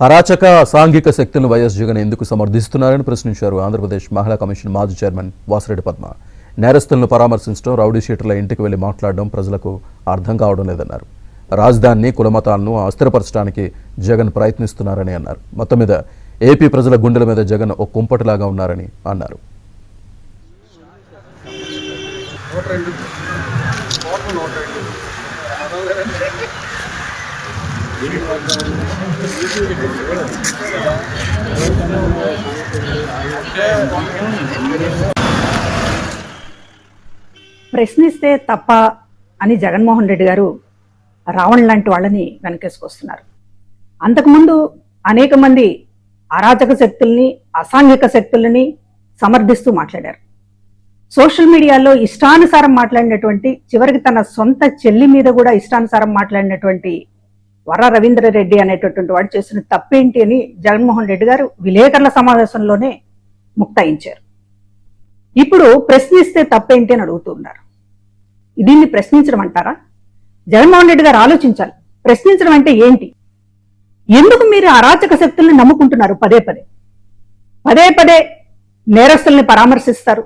అరాచక సాంఘిక శక్తులను వైఎస్ జగన్ ఎందుకు సమర్థిస్తున్నారని ప్రశ్నించారు ఆంధ్రప్రదేశ్ మహిళా కమిషన్ మాజీ చైర్మన్ వాసిరెడ్డి పద్మ. నేరస్తులను పరామర్శించడం, రౌడీ షీటర్ల ఇంటికి వెళ్లి మాట్లాడడం ప్రజలకు అర్థం కావడం లేదన్నారు. రాజధానిని, కులమతాలను అస్థిరపరచడానికి జగన్ ప్రయత్నిస్తున్నారని అన్నారు. మొత్తం మీద ఏపీ ప్రజల గుండెల మీద జగన్ ఒక కుంపటిలాగా ఉన్నారని అన్నారు. ప్రశ్నిస్తే తప్ప అని జగన్మోహన్ రెడ్డి గారు రావణ్ లాంటి వాళ్ళని వెనకేసుకొస్తున్నారు. అంతకుముందు అనేక మంది అరాచక శక్తుల్ని, అసాంఘిక శక్తులని సమర్థిస్తూ మాట్లాడారు. సోషల్ మీడియాలో ఇష్టానుసారం మాట్లాడినటువంటి, చివరికి తన సొంత చెల్లి మీద కూడా ఇష్టానుసారం మాట్లాడినటువంటి వర రవీంద్రరెడ్డి అనేటటువంటి వాడు చేసిన తప్పేంటి అని జగన్మోహన్ రెడ్డి గారు విలేకరుల సమావేశంలోనే ముక్తాయించారు. ఇప్పుడు ప్రశ్నిస్తే తప్పేంటి అని అడుగుతూ ఉన్నారు. దీన్ని ప్రశ్నించడం అంటారా? జగన్మోహన్ రెడ్డి గారు ఆలోచించాలి. ప్రశ్నించడం అంటే ఏంటి? ఎందుకు మీరు అరాచక శక్తుల్ని నమ్ముకుంటున్నారు? పదే పదే నేరస్తుల్ని పరామర్శిస్తారు,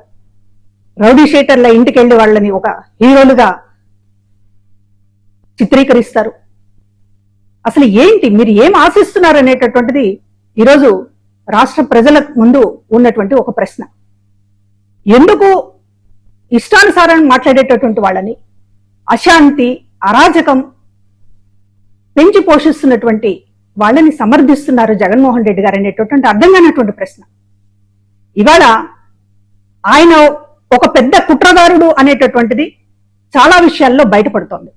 రౌడీ షీటర్ల ఇంటికి వెళ్లి వాళ్ళని ఒక హీరోలుగా చిత్రీకరిస్తారు. అసలు ఏంటి, మీరు ఏం ఆశిస్తున్నారు అనేటటువంటిది ఈరోజు రాష్ట్ర ప్రజల ముందు ఉన్నటువంటి ఒక ప్రశ్న. ఎందుకు ఇష్టానుసారం మాట్లాడేటటువంటి వాళ్ళని, అశాంతి, అరాజకం పెంచి పోషిస్తున్నటువంటి వాళ్ళని సమర్థిస్తున్నారు జగన్మోహన్ రెడ్డి గారు అనేటటువంటి అర్థం కానటువంటి ప్రశ్న. ఇవాళ ఆయన ఒక పెద్ద కుట్రదారుడు అనేటటువంటిది చాలా విషయాల్లో బయటపడుతోంది.